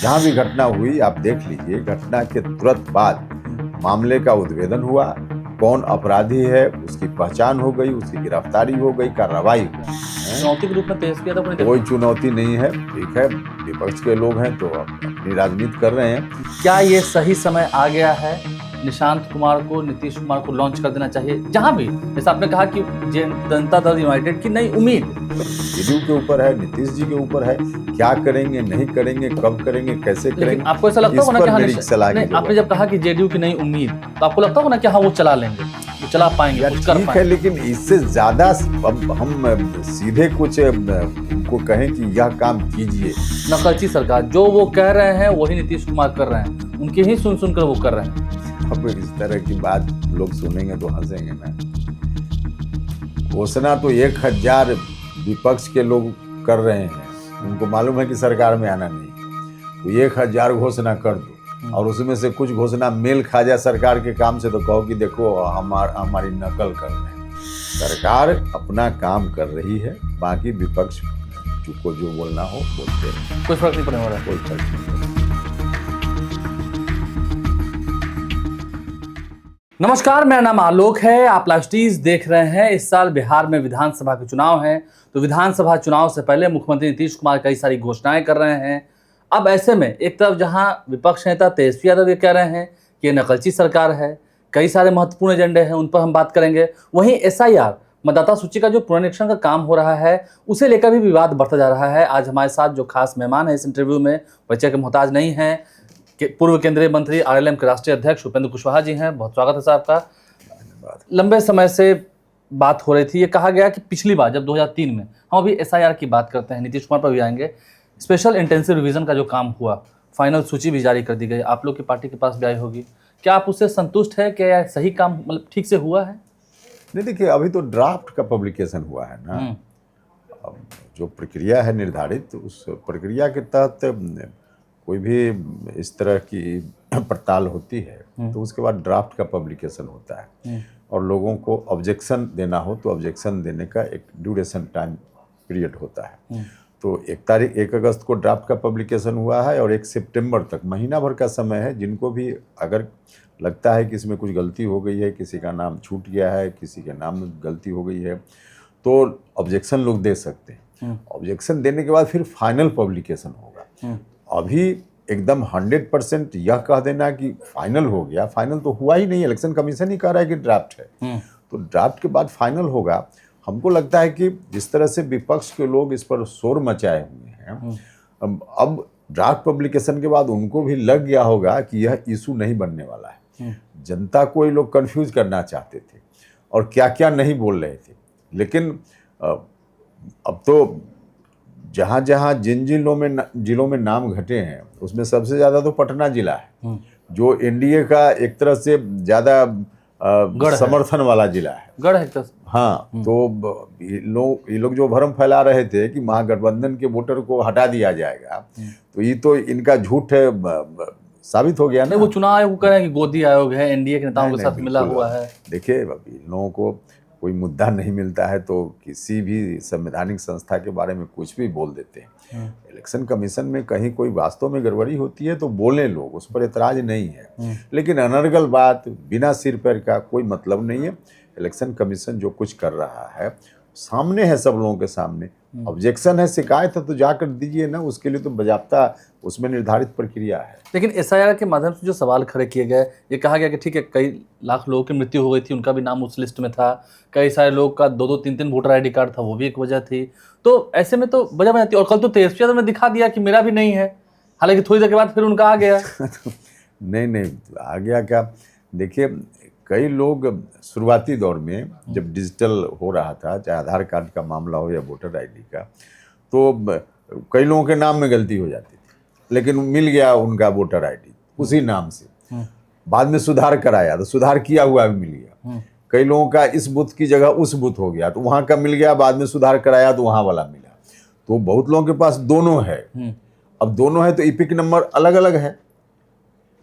जहाँ भी घटना हुई आप देख लीजिए, घटना के तुरंत बाद मामले का उद्भेदन हुआ, कौन अपराधी है उसकी पहचान हो गई, उसकी गिरफ्तारी हो गई, कार्रवाई हुई। चुनौती के रूप में पेश किया था अपने कोई चुनौती नहीं है, ठीक है, विपक्ष के लोग हैं तो अपनी राजनीति कर रहे हैं। क्या ये सही समय आ गया है निशांत कुमार को, नीतीश कुमार को लॉन्च कर देना चाहिए जहां भी, जैसे आपने कहा कि जनता दल यूनाइटेड की नई उम्मीद जेडीयू के ऊपर है, नीतीश जी के ऊपर है, क्या करेंगे नहीं करेंगे, कब करेंगे, कैसे करेंगे, आपको ऐसा लगता होगा ना कि सलाह नहीं, आपने जब कहा कि जेडीयू की नई उम्मीद, तो आपको लगता होगा ना कि हाँ वो चला लेंगे, वो चला पाएंगे, कुछ कर ठीक है, लेकिन इससे ज्यादा अब हम सीधे कुछ उनको कहें कि यह काम कीजिए। नकलची सरकार जो वो कह रहे हैं वही नीतीश कुमार कर रहे हैं, उनके ही सुन सुनकर वो कर रहे हैं। अब इस तरह की बात लोग सुनेंगे तो हंसेंगे ना। घोषणा तो 1000 विपक्ष के लोग कर रहे हैं, उनको मालूम है कि सरकार में आना नहीं, तो 1000 घोषणा कर दो और उसमें से कुछ घोषणा मेल खा जाए सरकार के काम से, तो कहो कि देखो हमारी नकल कर रहे हैं। सरकार अपना काम कर रही है, बाकी विपक्ष को जो बोलना हो बोलते हैं, कोई फर्क नहीं पड़ने वाला, कोई फर्क नहीं पड़ेगा। नमस्कार, मेरा नाम आलोक है, आप लाइव स्टीज देख रहे हैं। इस साल बिहार में विधानसभा के चुनाव हैं, तो विधानसभा चुनाव से पहले मुख्यमंत्री नीतीश कुमार कई सारी घोषणाएं कर रहे हैं। अब ऐसे में एक तरफ जहां विपक्ष नेता तेजस्वी यादव ये कह रहे हैं कि ये नकलची सरकार है, कई सारे महत्वपूर्ण एजेंडे हैं, उन पर हम बात करेंगे। वहीं SIR मतदाता सूची का जो पुनरीक्षण का काम हो रहा है, उसे लेकर भी विवाद बढ़ता जा रहा है। आज हमारे साथ जो खास मेहमान है इस इंटरव्यू में, परिचय के मोहताज नहीं हैं, पूर्व केंद्रीय मंत्री RLM के राष्ट्रीय अध्यक्ष उपेंद्र कुशवाहा जी हैं। बहुत स्वागत है साहब का। लंबे समय से बात हो रही थी, ये कहा गया कि पिछली बार जब 2003 में, हम अभी SIR की बात करते हैं, नीतीश कुमार पर भी आएंगे, स्पेशल इंटेंसिव रिवीजन का जो काम हुआ, फाइनल सूची भी जारी कर दी गई, आप लोग की पार्टी के पास भी आई होगी, क्या आप उससे संतुष्ट है? क्या यह सही काम मतलब ठीक से हुआ है? नहीं, देखिए, अभी तो ड्राफ्ट का पब्लिकेशन हुआ है ना। अब जो प्रक्रिया है निर्धारित, उस प्रक्रिया के तहत कोई भी इस तरह की पड़ताल होती है तो उसके बाद ड्राफ्ट का पब्लिकेशन होता है, और लोगों को ऑब्जेक्शन देना हो तो ऑब्जेक्शन देने का एक ड्यूरेशन टाइम पीरियड होता है। तो 1 अगस्त को ड्राफ्ट का पब्लिकेशन हुआ है और 1 सितंबर तक महीना भर का समय है। जिनको भी अगर लगता है कि इसमें कुछ गलती हो गई है, किसी का नाम छूट गया है, किसी के नाम में गलती हो गई है, तो ऑब्जेक्शन लोग दे सकते हैं। ऑब्जेक्शन देने के बाद फिर फाइनल पब्लिकेशन होगा। अभी एकदम 100% यह कह देना कि फाइनल हो गया, फाइनल तो हुआ ही नहीं। इलेक्शन कमीशन ही कह रहा है कि ड्राफ्ट है, तो ड्राफ्ट के बाद फाइनल होगा। हमको लगता है कि जिस तरह से विपक्ष के लोग इस पर शोर मचाए हुए हैं, अब ड्राफ्ट पब्लिकेशन के बाद उनको भी लग गया होगा कि यह इशू नहीं बनने वाला है। जनता को ये लोग कंफ्यूज करना चाहते थे और क्या क्या नहीं बोल रहे थे, लेकिन अब तो जहाँ जहाँ जिन जिलों में नाम घटे हैं, उसमें सबसे ज़्यादा तो पटना जिला है, जो एनडीए का एक तरह से ज़्यादा समर्थन वाला जिला है, गढ़ है तो। हाँ, तो ये लोग जो भ्रम फैला रहे थे कि महागठबंधन के वोटर को हटा दिया जाएगा, तो ये तो इनका झूठ है, साबित हो गया ना। वो चुनाव आयोग कह रहे हैं कि गोदी आयोग है, एनडीए के नेताओं के साथ मिला हुआ है। देखिए, इन लोगों को कोई मुद्दा नहीं मिलता है तो किसी भी संवैधानिक संस्था के बारे में कुछ भी बोल देते हैं। इलेक्शन कमीशन में कहीं कोई वास्तव में गड़बड़ी होती है तो बोले लोग, उस पर एतराज नहीं है, लेकिन अनर्गल बात बिना सिर पैर का कोई मतलब नहीं है। इलेक्शन कमीशन जो कुछ कर रहा है सामने है, सब लोगों के सामने। ऑब्जेक्शन है, शिकायत है, तो जाकर दीजिए ना, उसके लिए तो बाकायदा उसमें निर्धारित प्रक्रिया है। लेकिन SIR के माध्यम से जो सवाल खड़े किए गए, ये कहा गया कि ठीक है, कई लाख लोगों की मृत्यु हो गई थी, उनका भी नाम उस लिस्ट में था, कई सारे लोग का 2-2, 3-3 वोटर ID कार्ड था, वो भी एक वजह थी। तो ऐसे में तो वजह बनाती, और कल तो तेजस्वी यादव ने दिखा दिया कि मेरा भी नहीं है, हालांकि थोड़ी देर के बाद फिर उनका आ गया। नहीं, आ गया क्या? देखिए, कई लोग शुरुआती दौर में जब डिजिटल हो रहा था, चाहे आधार कार्ड का मामला हो या वोटर ID का, तो कई लोगों के नाम में गलती हो जाती थी, लेकिन मिल गया उनका वोटर ID उसी नाम से। बाद में सुधार कराया तो सुधार किया हुआ भी मिल गया। कई लोगों का इस बूथ की जगह उस बूथ हो गया तो वहाँ का मिल गया, बाद में सुधार कराया तो वहाँ वाला मिला। तो बहुत लोगों के पास दोनों है। अब दोनों है तो EPIC नंबर अलग अलग है,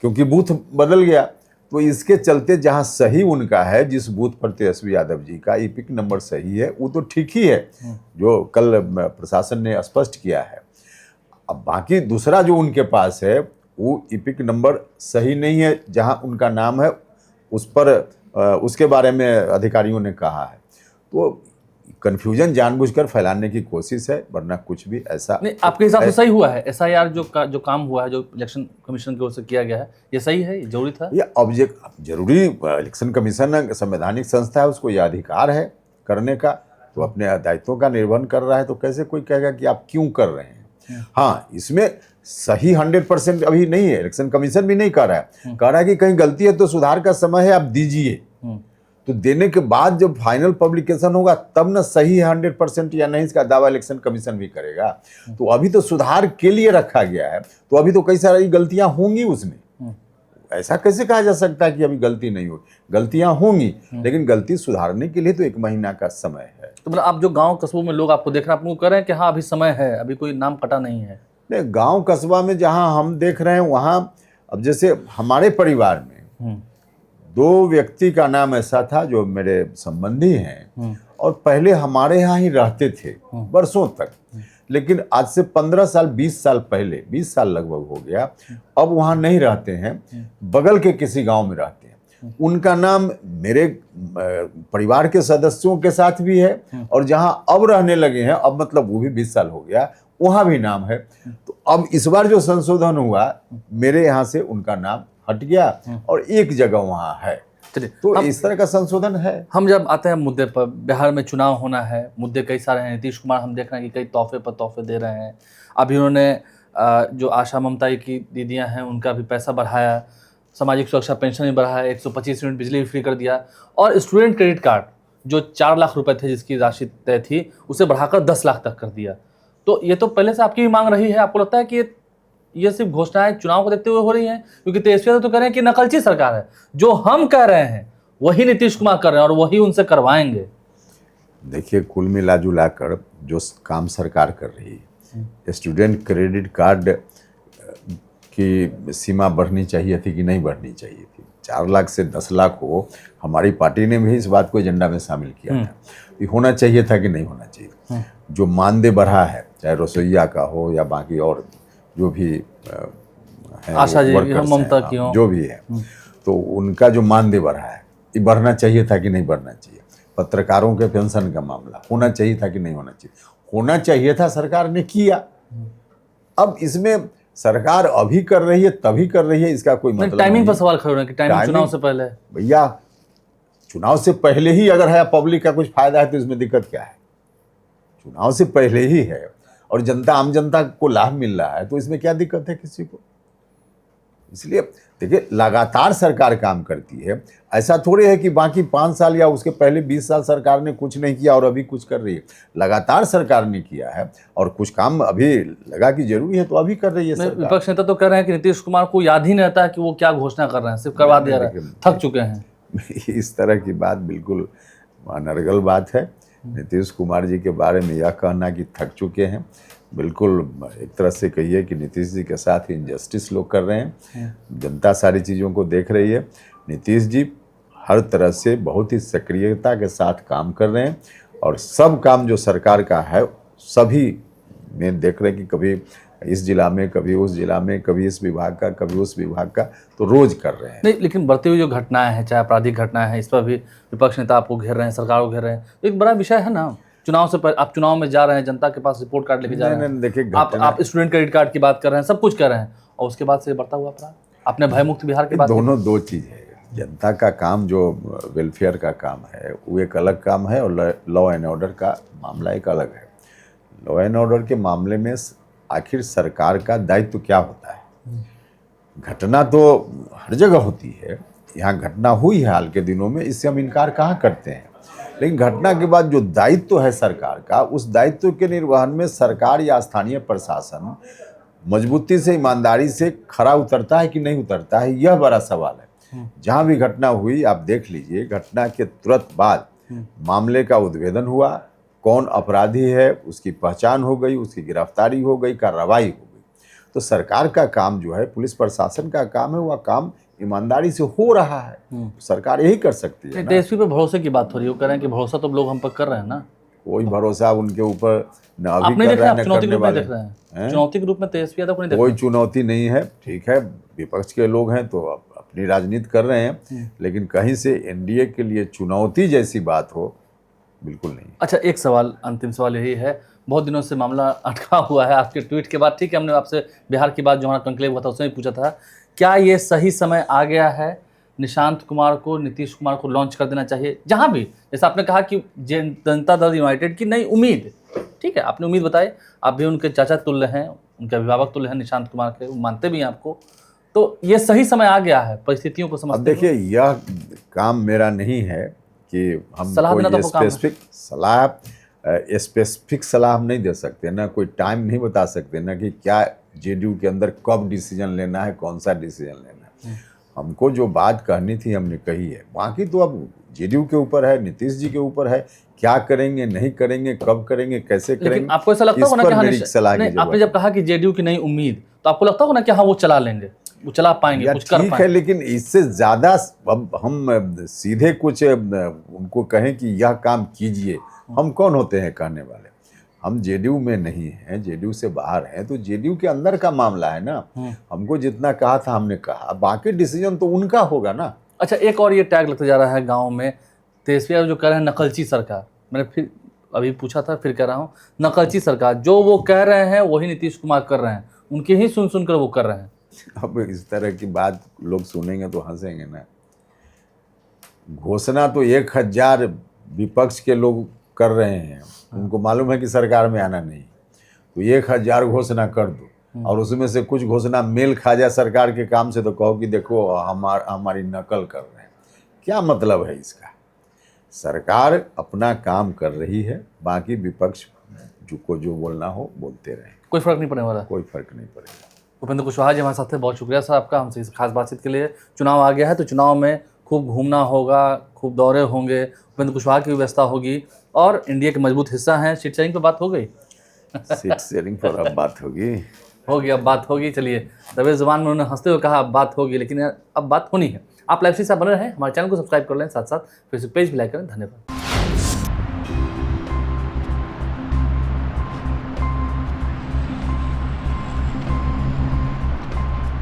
क्योंकि बूथ बदल गया। तो इसके चलते जहां सही उनका है, जिस बूथ पर तेजस्वी यादव जी का EPIC नंबर सही है, वो तो ठीक ही है, जो कल प्रशासन ने स्पष्ट किया है। अब बाकी दूसरा जो उनके पास है वो इपिक नंबर सही नहीं है, जहां उनका नाम है उस पर उसके बारे में अधिकारियों ने कहा है। तो कन्फ्यूजन जानबूझकर फैलाने की कोशिश है, वरना कुछ भी ऐसा नहीं। आपके हिसाब से सही हुआ है एसआईआर जो काम हुआ है, जो इलेक्शन कमीशन की ओर से किया गया है, ये सही है, ये जरूरी था? ये ऑब्जेक्ट जरूरी, इलेक्शन कमीशन संवैधानिक संस्था है, उसको यह अधिकार है करने का, तो अपने दायित्वों का निर्वहन कर रहा है, तो कैसे कोई कहेगा कि आप क्यों कर रहे हैं। हाँ, इसमें सही 100% अभी नहीं है, इलेक्शन कमीशन भी नहीं कर रहा है, कह रहा है कि कहीं गलती है तो सुधार का समय है, आप दीजिए। तो देने के बाद जब फाइनल पब्लिकेशन होगा तब ना सही है 100% या नहीं, इसका दावा इलेक्शन कमीशन भी करेगा। तो अभी तो सुधार के लिए रखा गया है, तो अभी तो कई सारी गलतियां होंगी उसमें। ऐसा कैसे कहा जा सकता है कि अभी गलती नहीं होगी? गलतियां होंगी, लेकिन गलती सुधारने के लिए तो 1 महीना का समय है। तो मतलब आप जो गांव कस्बों में लोग आपको देख रहे हैं, आपको कह रहे हैं कि हाँ अभी समय है, अभी कोई नाम कटा नहीं है? नहीं, गांव कस्बा में जहां हम देख रहे हैं वहां, अब जैसे हमारे परिवार में 2 व्यक्ति का नाम ऐसा था जो मेरे संबंधी हैं और पहले हमारे यहाँ ही रहते थे वर्षों तक, लेकिन आज से 15 साल 20 साल पहले, 20 साल लगभग हो गया, अब वहाँ नहीं रहते हैं, बगल के किसी गांव में रहते हैं। उनका नाम मेरे परिवार के सदस्यों के साथ भी है, और जहाँ अब रहने लगे हैं, अब मतलब वो भी 20 साल हो गया, वहाँ भी नाम है। तो अब इस बार जो संशोधन हुआ, मेरे यहाँ से उनका नाम हट गया और एक जगह वहाँ है। चलिए, तो इस तरह का संशोधन है। हम जब आते हैं मुद्दे पर, बिहार में चुनाव होना है, मुद्दे कई सारे हैं। नीतीश कुमार हम देख रहे हैं कि कई तोहफे पर तोहफे दे रहे हैं। अभी उन्होंने जो आशा ममता की दीदियां हैं उनका भी पैसा बढ़ाया, सामाजिक सुरक्षा पेंशन भी बढ़ाया, 125 यूनिट बिजली भी फ्री कर दिया, और स्टूडेंट क्रेडिट कार्ड जो 4 लाख रुपए थे जिसकी राशि तय थी, उसे बढ़ाकर 10 लाख तक कर दिया। तो ये तो पहले से आपकी भी मांग रही है। आपको लगता है कि ये सिर्फ घोषणाएं चुनाव को देखते हुए हो रही हैं? क्योंकि तेजस्वी तो कह रहे हैं कि नकलची सरकार है, जो हम कह रहे हैं वही नीतीश कुमार कर रहे हैं और वही उनसे करवाएंगे। देखिए, कुल मिला जुला कर जो काम सरकार कर रही है, स्टूडेंट क्रेडिट कार्ड की सीमा बढ़नी चाहिए थी कि नहीं बढ़नी चाहिए थी? 4 लाख से 10 लाख हो, हमारी पार्टी ने भी इस बात को एजेंडा में शामिल किया था। ये होना चाहिए था कि नहीं होना चाहिए? जो मानदेय बढ़ा है, चाहे रसोईया का हो या बाकी और जो भी है, आशा जी वर्कर्स ममता हैं, की हो, जो भी है, तो उनका जो मानदेय बढ़ा है, ये बढ़ना चाहिए था कि नहीं बढ़ना चाहिए? पत्रकारों के पेंशन का मामला होना चाहिए था कि नहीं होना चाहिए? होना चाहिए था, सरकार ने किया। अब इसमें सरकार अभी कर रही है तभी कर रही है, इसका कोई मतलब टाइमिंग नहीं। पर सवाल खड़े हो रहे हैं कि टाइमिंग चुनाव से पहले। भैया, चुनाव से पहले ही अगर है पब्लिक का कुछ फायदा है तो इसमें दिक्कत क्या है? चुनाव से पहले ही है और जनता, आम जनता को लाभ मिल रहा है, तो इसमें क्या दिक्कत है किसी को? इसलिए देखिए, लगातार सरकार काम करती है। ऐसा थोड़े है कि बाकी 5 साल या उसके पहले 20 साल सरकार ने कुछ नहीं किया और अभी कुछ कर रही है। लगातार सरकार ने किया है और कुछ काम अभी लगा कि जरूरी है तो अभी कर रही है सरकार। विपक्ष नेता तो कह रहे हैं कि नीतीश कुमार को याद ही नहीं रहता है कि वो क्या घोषणा कर रहे हैं, सिर्फ करवा दिया रहे हैं, थक चुके हैं। इस तरह की बात बिल्कुल अनर्गल बात है। नीतीश कुमार जी के बारे में यह कहना कि थक चुके हैं, बिल्कुल एक तरह से कहिए कि नीतीश जी के साथ इनजस्टिस लोग कर रहे हैं। जनता सारी चीज़ों को देख रही है। नीतीश जी हर तरह से बहुत ही सक्रियता के साथ काम कर रहे हैं और सब काम जो सरकार का है सभी में देख रहे हैं कि कभी इस जिला में, कभी उस जिला में, कभी इस विभाग का, कभी उस विभाग का, तो रोज कर रहे हैं। नहीं, लेकिन बढ़ती हुई जो घटनाएं हैं, चाहे आपराधिक घटनाएं हैं, इस पर भी विपक्ष नेता आपको घेर रहे हैं, सरकार को घेर रहे हैं। तो एक बड़ा विषय है ना, चुनाव से पहले आप चुनाव में जा रहे हैं, जनता के पास रिपोर्ट कार्ड लेके जा रहे हैं। देखिए, आप स्टूडेंट क्रेडिट कार्ड की बात कर रहे हैं, सब कुछ कर रहे हैं, और उसके बाद से बढ़ता हुआ अपराध, आपने भय मुक्त बिहार की बात। दोनों दो चीज़ है। जनता का काम जो वेलफेयर का काम है वो एक अलग काम है और लॉ एंड ऑर्डर का मामला एक अलग है। लॉ एंड ऑर्डर के मामले में आखिर सरकार का दायित्व क्या होता है? घटना तो हर जगह होती है, यहाँ घटना हुई है हाल के दिनों में, इससे हम इनकार कहाँ करते हैं, लेकिन घटना के बाद जो दायित्व है सरकार का, उस दायित्व के निर्वहन में सरकार या स्थानीय प्रशासन मजबूती से, ईमानदारी से खरा उतरता है कि नहीं उतरता है, यह बड़ा सवाल है। जहाँ भी घटना हुई आप देख लीजिए, घटना के तुरंत बाद मामले का उद्भेदन हुआ, कौन अपराधी है उसकी पहचान हो गई, उसकी गिरफ्तारी हो गई, कार्रवाई हो गई। तो सरकार का काम जो है, पुलिस प्रशासन का काम है, वह काम ईमानदारी से हो रहा है। सरकार यही कर सकती है। तेजस्वी पे भरोसे की बात हो रही है, वो कह रहे हैं कि भरोसा तो लोग हम पर कर रहे हैं ना। कोई भरोसा उनके ऊपर न आप अभी नहीं कर देख रहे रहे, हैं आप न चुनौती के करने रूप में वाले देख रहे हैं। हैं, चुनौती के रूप में तेजस्वी यादव को नहीं देख कोई रहे चुनौती नहीं है, ठीक है, विपक्ष के लोग हैं तो अपनी राजनीति कर रहे हैं, लेकिन कहीं से एनडीए के लिए चुनौती जैसी बात हो, बिल्कुल नहीं। अच्छा, एक सवाल, अंतिम सवाल यही है, बहुत दिनों से मामला अटका हुआ है आपके ट्वीट के बाद, ठीक है, हमने आपसे बिहार की बात जो हमारा कंक्लेव हुआ था उसमें भी पूछा था, क्या ये सही समय आ गया है निशांत कुमार को, नीतीश कुमार को लॉन्च कर देना चाहिए जहां भी, जैसे आपने कहा कि जनता दल यूनाइटेड की नई उम्मीद, ठीक है, आपने उम्मीद बताई, आप भी उनके चाचा तुल्य हैं, उनके अभिभावक तुल्य हैं निशांत कुमार के, वो मानते भी हैं आपको, तो ये सही समय आ गया है परिस्थितियों को अब समझते देखिए, यह काम मेरा नहीं है कि हम सलाह देना तो कोई आपका काम है। स्पेसिफिक सलाह हम नहीं दे सकते ना, कोई टाइम नहीं बता सकते ना कि क्या जेडीयू के अंदर कब डिसीजन लेना है, कौन सा डिसीजन लेना है। हमको जो बात कहनी थी हमने कही है, बाकी तो अब जेडीयू के ऊपर है, नीतीश जी के ऊपर है, क्या करेंगे नहीं करेंगे, कब करेंगे, कैसे लेकिन करेंगे, आपको ऐसा लगता इस होगा ना पर कि हाँ मेरी सलाह की नहीं, आपने जरूरत जब कहा कि जेडीयू की नई उम्मीद, तो आपको लगता होगा ना कि हाँ वो चला लेंगे, वो चला पाएंगे, या कुछ कर ठीक है, पाएंगे। लेकिन इससे ज्यादा अब हम सीधे कुछ उनको कहें कि यह काम कीजिए, हम कौन होते हैं कहने वाले। हम जेडीयू में नहीं हैं, जेडीयू से बाहर हैं, तो जेडीयू के अंदर का मामला है ना। हमको जितना कहा था हमने कहा, बाकी डिसीजन तो उनका होगा ना। अच्छा, एक और ये टैग लगता जा रहा है गांव में, तेजस्वी यादव जो कह रहे हैं नकलची सरकार, मैंने फिर अभी पूछा था, फिर कह रहा हूँ, नकलची सरकार, जो वो कह रहे हैं वही नीतीश कुमार कर रहे हैं, उनके ही सुन सुनकर वो कर रहे हैं। अब इस तरह की बात लोग सुनेंगे तो हंसेंगे ना। घोषणा तो 1000 विपक्ष के लोग कर रहे हैं, उनको मालूम है कि सरकार में आना नहीं, तो 1000 घोषणा कर दो और उसमें से कुछ घोषणा मेल खा जाए सरकार के काम से, तो कहो कि देखो हमारी नकल कर रहे हैं। क्या मतलब है इसका? सरकार अपना काम कर रही है, बाकी विपक्ष जो बोलना हो बोलते रहे, कोई फर्क नहीं पड़ने वाला। कोई फर्क नहीं पड़ेगा। उपेंद्र कुशवाहा जी हमारे साथ थे, बहुत शुक्रिया सर आपका हमसे इस खास बातचीत के लिए। चुनाव आ गया है तो चुनाव में खूब घूमना होगा, खूब दौरे होंगे, उपेंद्र कुशवाहा की व्यवस्था होगी, और इंडिया के मजबूत हिस्सा हैं, सीट शेयरिंग पर बात हो गई, सीट शेयरिंग पर अब बात होगी, अब बात होगी। चलिए, दबे जुबान में उन्होंने हंसते हुए कहा अब बात होगी, लेकिन अब बात होनी है। आप लाइव से बने रहें, हमारे चैनल को सब्सक्राइब कर लें, साथ साथ फेसबुक पेज भी लाइक करें। धन्यवाद।